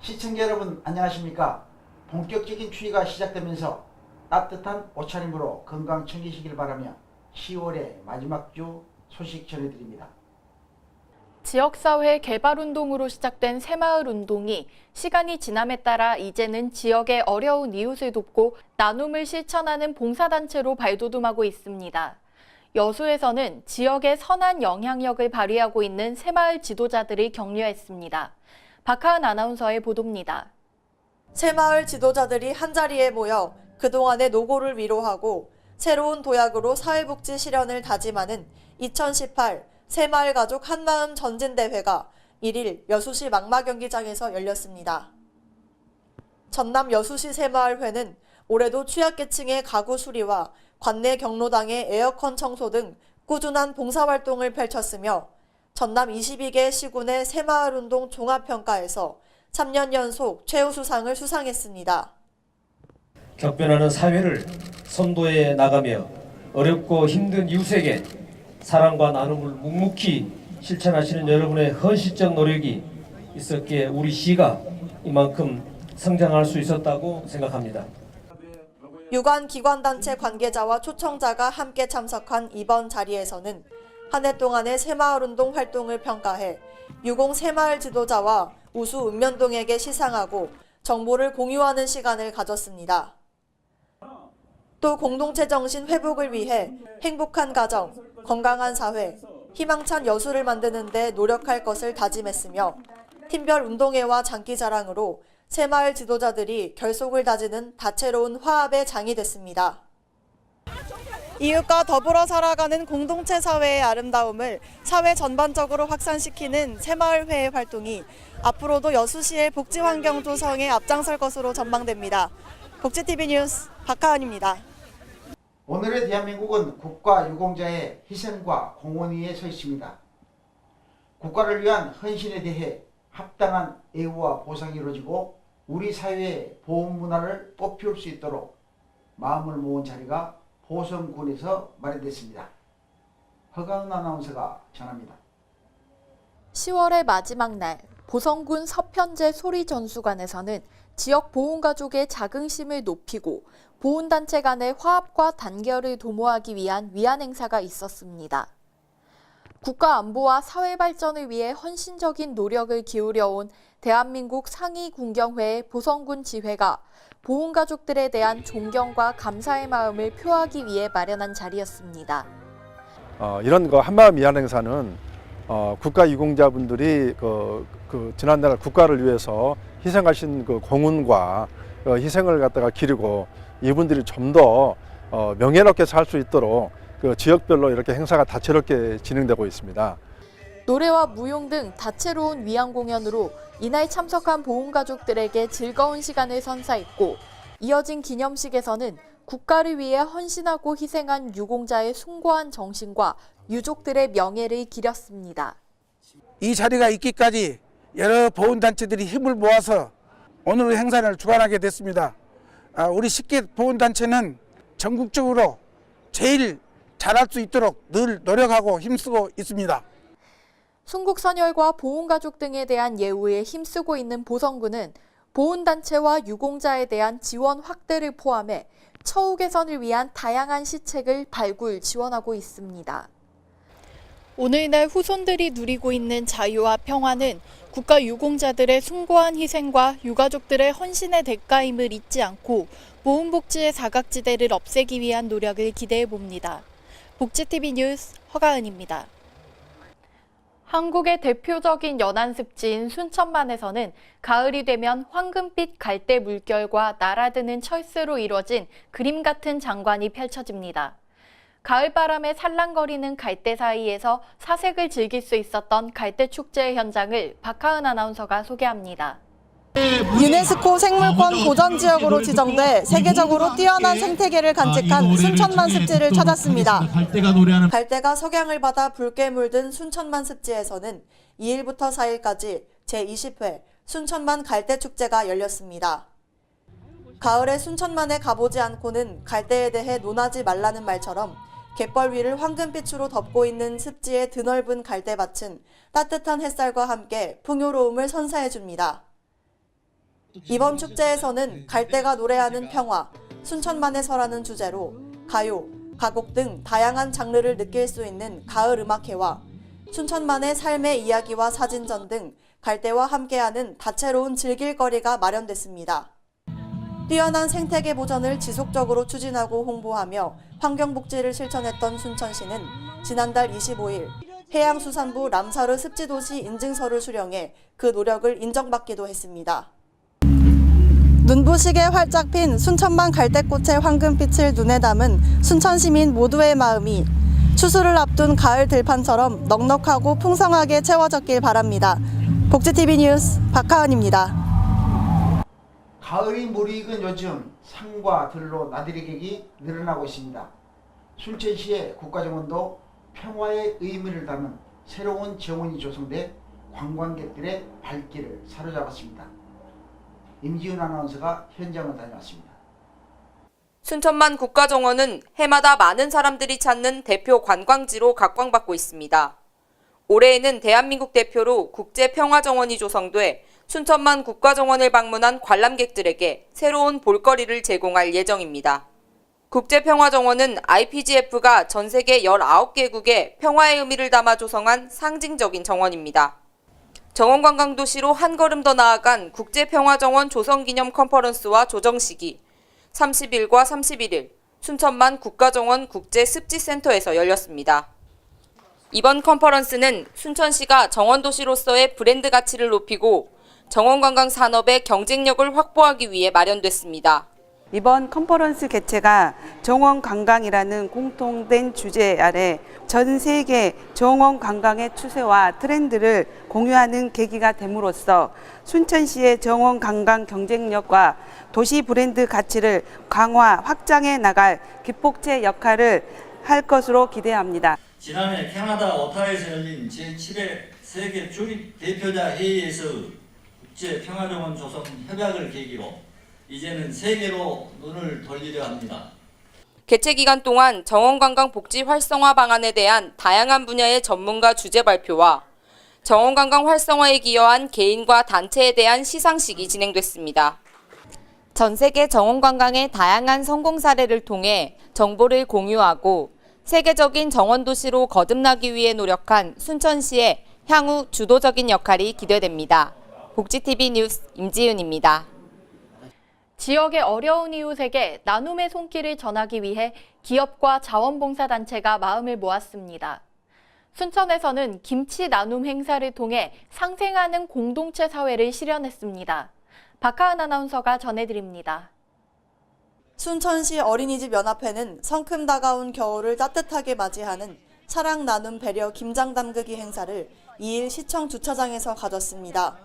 시청자 여러분 안녕하십니까. 본격적인 추위가 시작되면서 따뜻한 옷차림으로 건강 챙기시길 바라며 10월의 마지막 주 소식 전해드립니다. 지역사회 개발운동으로 시작된 새마을운동이 시간이 지남에 따라 이제는 지역의 어려운 이웃을 돕고 나눔을 실천하는 봉사단체로 발돋움하고 있습니다. 여수에서는 지역의 선한 영향력을 발휘하고 있는 새마을 지도자들을 격려했습니다. 박하은 아나운서의 보도입니다. 새마을 지도자들이 한자리에 모여 그동안의 노고를 위로하고 새로운 도약으로 사회복지 실현을 다짐하는 2018 새마을 가족 한마음 전진대회가 1일 여수시 망마경기장에서 열렸습니다. 전남 여수시 새마을회는 올해도 취약계층의 가구 수리와 관내 경로당의 에어컨 청소 등 꾸준한 봉사활동을 펼쳤으며 전남 22개 시군의 새마을운동 종합평가에서 3년 연속 최우수상을 수상했습니다. 격변하는 사회를 선도해 나가며 어렵고 힘든 이웃에게 사랑과 나눔을 묵묵히 실천하시는 여러분의 헌신적 노력이 있었기에 우리 시가 이만큼 성장할 수 있었다고 생각합니다. 유관기관단체 관계자와 초청자가 함께 참석한 이번 자리에서는 한 해 동안의 새마을운동 활동을 평가해 유공 새마을 지도자와 우수 읍면동에게 시상하고 정보를 공유하는 시간을 가졌습니다. 또 공동체 정신 회복을 위해 행복한 가정, 건강한 사회, 희망찬 여수를 만드는 데 노력할 것을 다짐했으며 팀별 운동회와 장기자랑으로 새마을 지도자들이 결속을 다지는 다채로운 화합의 장이 됐습니다. 이웃과 더불어 살아가는 공동체 사회의 아름다움을 사회 전반적으로 확산시키는 새마을회의 활동이 앞으로도 여수시의 복지환경 조성에 앞장설 것으로 전망됩니다. 복지TV 뉴스 박하은입니다. 오늘의 대한민국은 국가 유공자의 희생과 공헌 위에 서 있습니다. 국가를 위한 헌신에 대해 합당한 애우와 보상이 이루어지고 우리 사회의 보험 문화를 꽃피울 수 있도록 마음을 모은 자리가 보성군에서 마련됐습니다. 허가은 아나운서가 전합니다. 10월의 마지막 날 보성군 서편제 소리전수관에서는 지역 보훈가족의 자긍심을 높이고 보훈단체 간의 화합과 단결을 도모하기 위한 위안 행사가 있었습니다. 국가 안보와 사회 발전을 위해 헌신적인 노력을 기울여온 대한민국 상위군경회 보성군 지회가 보훈가족들에 대한 존경과 감사의 마음을 표하기 위해 마련한 자리였습니다. 이런 한마음 위안 행사는 국가 유공자분들이 지난날 국가를 위해서 희생하신 그 공훈과 희생을 갖다가 기리고 이분들이 좀 더 명예롭게 살 수 있도록 지역별로 이렇게 행사가 다채롭게 진행되고 있습니다. 노래와 무용 등 다채로운 위안 공연으로 이날 참석한 보훈가족들에게 즐거운 시간을 선사했고 이어진 기념식에서는 국가를 위해 헌신하고 희생한 유공자의 숭고한 정신과 유족들의 명예를 기렸습니다. 이 자리가 있기까지 여러 보훈단체들이 힘을 모아서 오늘 행사를 주관하게 됐습니다. 우리 식계 보훈단체는 전국적으로 제일 잘할 수 있도록 늘 노력하고 힘쓰고 있습니다. 순국선열과 보훈가족 등에 대한 예우에 힘쓰고 있는 보성군은 보훈단체와 유공자에 대한 지원 확대를 포함해 처우 개선을 위한 다양한 시책을 발굴, 지원하고 있습니다. 오늘날 후손들이 누리고 있는 자유와 평화는 국가 유공자들의 숭고한 희생과 유가족들의 헌신의 대가임을 잊지 않고 보훈복지의 사각지대를 없애기 위한 노력을 기대해 봅니다. 복지TV 뉴스 허가은입니다. 한국의 대표적인 연안습지인 순천만에서는 가을이 되면 황금빛 갈대 물결과 날아드는 철새로 이루어진 그림 같은 장관이 펼쳐집니다. 가을바람에 살랑거리는 갈대 사이에서 사색을 즐길 수 있었던 갈대축제의 현장을 박하은 아나운서가 소개합니다. 유네스코 생물권 보전지역으로 지정돼 세계적으로 뛰어난 생태계를 간직한 순천만 습지를 찾았습니다. 갈대가 석양을 받아 붉게 물든 순천만 습지에서는 2일부터 4일까지 제20회 순천만 갈대축제가 열렸습니다. 가을에 순천만에 가보지 않고는 갈대에 대해 논하지 말라는 말처럼 갯벌 위를 황금빛으로 덮고 있는 습지의 드넓은 갈대밭은 따뜻한 햇살과 함께 풍요로움을 선사해줍니다. 이번 축제에서는 갈대가 노래하는 평화, 순천만의 서라는 주제로 가요, 가곡 등 다양한 장르를 느낄 수 있는 가을 음악회와 순천만의 삶의 이야기와 사진전 등 갈대와 함께하는 다채로운 즐길거리가 마련됐습니다. 뛰어난 생태계 보전을 지속적으로 추진하고 홍보하며 환경복지를 실천했던 순천시는 지난달 25일 해양수산부 람사르 습지도시 인증서를 수령해 그 노력을 인정받기도 했습니다. 눈부시게 활짝 핀 순천만 갈대꽃의 황금빛을 눈에 담은 순천시민 모두의 마음이 추수를 앞둔 가을 들판처럼 넉넉하고 풍성하게 채워졌길 바랍니다. 복지TV 뉴스 박하은입니다. 가을이 무르익은 요즘 산과 들로 나들이객이 늘어나고 있습니다. 순천시의 국가정원도 평화의 의미를 담은 새로운 정원이 조성돼 관광객들의 발길을 사로잡았습니다. 임지훈 아나운서가 현장을 다녀왔습니다. 순천만 국가정원은 해마다 많은 사람들이 찾는 대표 관광지로 각광받고 있습니다. 올해에는 대한민국 대표로 국제평화정원이 조성돼 순천만 국가정원을 방문한 관람객들에게 새로운 볼거리를 제공할 예정입니다. 국제평화정원은 IPGF가 전 세계 19개국에 평화의 의미를 담아 조성한 상징적인 정원입니다. 정원관광도시로 한 걸음 더 나아간 국제평화정원 조성기념 컨퍼런스와 조정식이 30일과 31일 순천만 국가정원 국제습지센터에서 열렸습니다. 이번 컨퍼런스는 순천시가 정원도시로서의 브랜드 가치를 높이고 정원관광 산업의 경쟁력을 확보하기 위해 마련됐습니다. 이번 컨퍼런스 개최가 정원 관광이라는 공통된 주제 아래 전 세계 정원 관광의 추세와 트렌드를 공유하는 계기가 됨으로써 순천시의 정원 관광 경쟁력과 도시 브랜드 가치를 강화, 확장해 나갈 기폭제 역할을 할 것으로 기대합니다. 지난해 캐나다 오타와에서 열린 제7회 세계 조립 대표자 회의에서 국제평화정원 조성 협약을 계기로 이제는 세계로 눈을 돌리려 합니다. 개최 기간 동안 정원관광 복지 활성화 방안에 대한 다양한 분야의 전문가 주제 발표와 정원관광 활성화에 기여한 개인과 단체에 대한 시상식이 진행됐습니다. 전 세계 정원관광의 다양한 성공 사례를 통해 정보를 공유하고 세계적인 정원도시로 거듭나기 위해 노력한 순천시의 향후 주도적인 역할이 기대됩니다. 복지TV 뉴스 임지윤입니다. 지역의 어려운 이웃에게 나눔의 손길을 전하기 위해 기업과 자원봉사단체가 마음을 모았습니다. 순천에서는 김치 나눔 행사를 통해 상생하는 공동체 사회를 실현했습니다. 박하은 아나운서가 전해드립니다. 순천시 어린이집 연합회는 성큼 다가온 겨울을 따뜻하게 맞이하는 사랑 나눔 배려 김장 담그기 행사를 2일 시청 주차장에서 가졌습니다.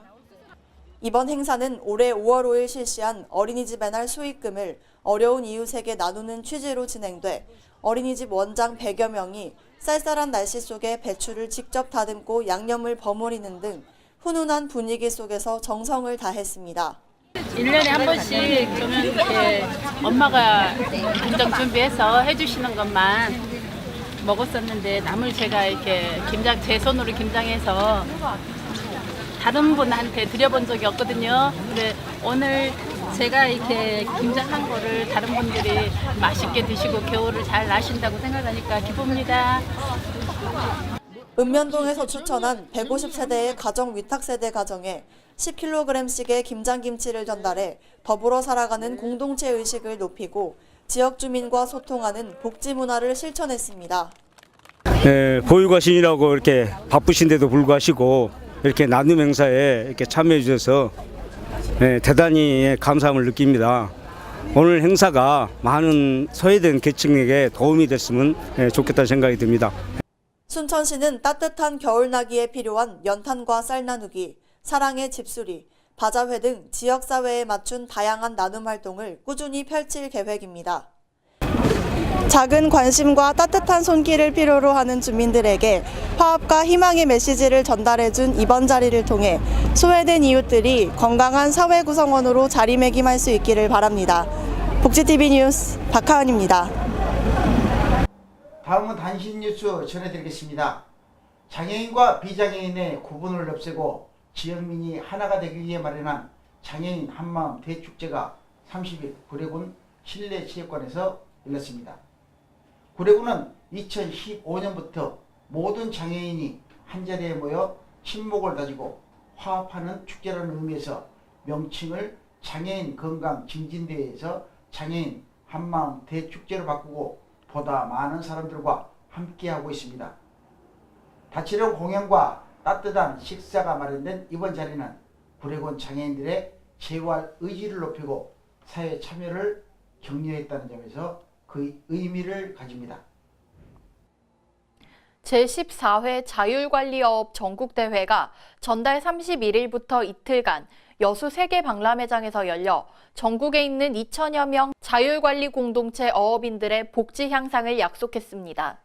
이번 행사는 올해 5월 5일 실시한 어린이집의 날 수익금을 어려운 이웃에게 나누는 취지로 진행돼 어린이집 원장 100여 명이 쌀쌀한 날씨 속에 배추를 직접 다듬고 양념을 버무리는 등 훈훈한 분위기 속에서 정성을 다했습니다. 1년에 한 번씩 그러면 이렇게 엄마가 김장 준비해서 해주시는 것만 먹었었는데 남을 제가 이렇게 제 손으로 김장해서 다른 분한테 드려본 적이 없거든요. 근데 오늘 제가 이렇게 김장한 거를 다른 분들이 맛있게 드시고 겨울을 잘 나신다고 생각하니까 기쁩니다. 읍면동에서 추천한 150세대의 가정 위탁세대 가정에 10kg씩의 김장김치를 전달해 더불어 살아가는 공동체 의식을 높이고 지역 주민과 소통하는 복지 문화를 실천했습니다. 보육과신이라고 이렇게 바쁘신데도 불구하시고 이렇게 나눔 행사에 이렇게 참여해 주셔서 대단히 감사함을 느낍니다. 오늘 행사가 많은 소외된 계층에게 도움이 됐으면 좋겠다는 생각이 듭니다. 순천시는 따뜻한 겨울나기에 필요한 연탄과 쌀 나누기, 사랑의 집수리, 바자회 등 지역사회에 맞춘 다양한 나눔 활동을 꾸준히 펼칠 계획입니다. 작은 관심과 따뜻한 손길을 필요로 하는 주민들에게 화합과 희망의 메시지를 전달해준 이번 자리를 통해 소외된 이웃들이 건강한 사회 구성원으로 자리매김할 수 있기를 바랍니다. 복지TV 뉴스 박하은입니다. 다음은 단신 뉴스 전해드리겠습니다. 장애인과 비장애인의 구분을 없애고 지역민이 하나가 되기 위해 마련한 장애인 한마음 대축제가 30일 구례군 실내체육관에서 열렸습니다. 구례군은 2015년부터 모든 장애인이 한자리에 모여 친목을 다지고 화합하는 축제라는 의미에서 명칭을 장애인 건강 증진대회에서 장애인 한마음 대축제로 바꾸고 보다 많은 사람들과 함께하고 있습니다. 다채로운 공연과 따뜻한 식사가 마련된 이번 자리는 구례군 장애인들의 재활 의지를 높이고 사회 참여를 격려했다는 점에서 그 의미를 가집니다. 제14회 자율관리어업 전국대회가 전달 31일부터 이틀간 여수 세계박람회장에서 열려 전국에 있는 2천여 명 자율관리 공동체 어업인들의 복지 향상을 약속했습니다.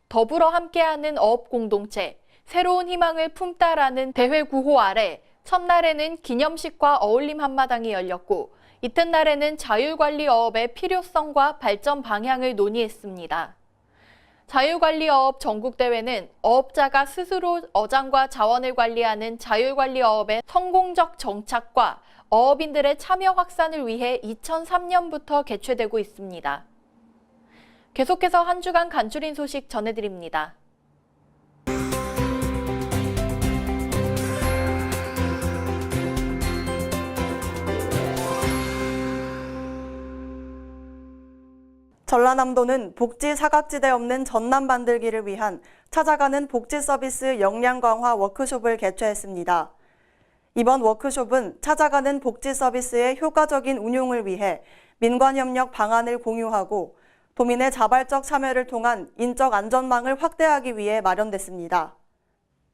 더불어 함께하는 어업 공동체, 새로운 희망을 품다라는 대회 구호 아래 첫날에는 기념식과 어울림 한마당이 열렸고 이튿날에는 자율관리 어업의 필요성과 발전 방향을 논의했습니다. 자율관리어업 전국대회는 어업자가 스스로 어장과 자원을 관리하는 자율관리어업의 성공적 정착과 어업인들의 참여 확산을 위해 2003년부터 개최되고 있습니다. 계속해서 한 주간 간추린 소식 전해드립니다. 전라남도는 복지 사각지대 없는 전남 만들기를 위한 찾아가는 복지 서비스 역량 강화 워크숍을 개최했습니다. 이번 워크숍은 찾아가는 복지 서비스의 효과적인 운용을 위해 민관협력 방안을 공유하고 도민의 자발적 참여를 통한 인적 안전망을 확대하기 위해 마련됐습니다.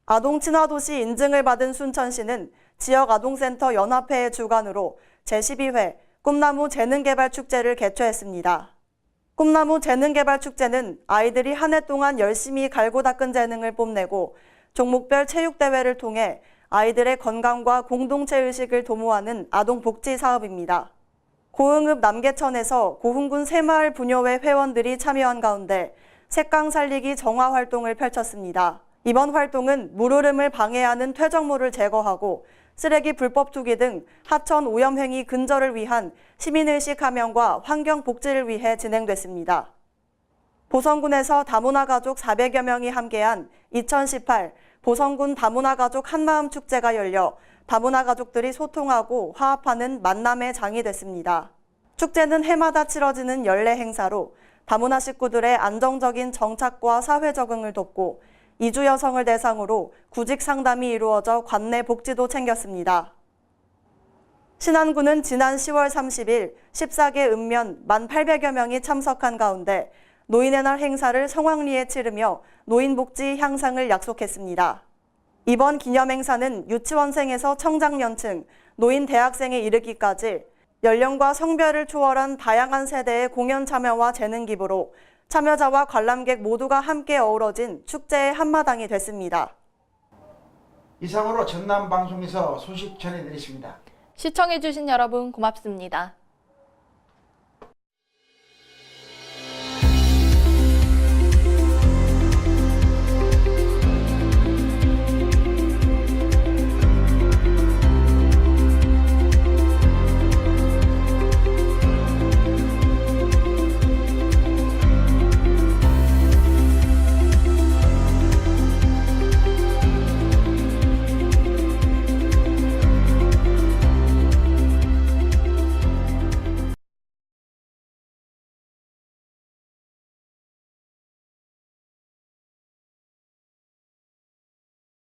아동 친화도시 인증을 받은 순천시는 지역 아동센터 연합회의 주관으로 제12회 꿈나무 재능개발축제를 개최했습니다. 꿈나무 재능개발축제는 아이들이 한 해 동안 열심히 갈고 닦은 재능을 뽐내고 종목별 체육대회를 통해 아이들의 건강과 공동체의식을 도모하는 아동복지 사업입니다. 고흥읍 남계천에서 고흥군 새마을 부녀회 회원들이 참여한 가운데 색강 살리기 정화 활동을 펼쳤습니다. 이번 활동은 물흐름을 방해하는 퇴적물을 제거하고 쓰레기 불법 투기 등 하천 오염 행위 근절을 위한 시민의식 함양과 환경 복지를 위해 진행됐습니다. 보성군에서 다문화 가족 400여 명이 함께한 2018 보성군 다문화 가족 한마음 축제가 열려 다문화 가족들이 소통하고 화합하는 만남의 장이 됐습니다. 축제는 해마다 치러지는 연례 행사로 다문화 식구들의 안정적인 정착과 사회 적응을 돕고 이주 여성을 대상으로 구직 상담이 이루어져 관내 복지도 챙겼습니다. 신안군은 지난 10월 30일 14개 읍면 1,800여 명이 참석한 가운데 노인의 날 행사를 성황리에 치르며 노인복지 향상을 약속했습니다. 이번 기념행사는 유치원생에서 청장년층, 노인 대학생에 이르기까지 연령과 성별을 초월한 다양한 세대의 공연 참여와 재능 기부로 참여자와 관람객 모두가 함께 어우러진 축제의 한마당이 됐습니다. 이상으로 전남방송에서 소식 전해드렸습니다. 시청해주신 여러분 고맙습니다.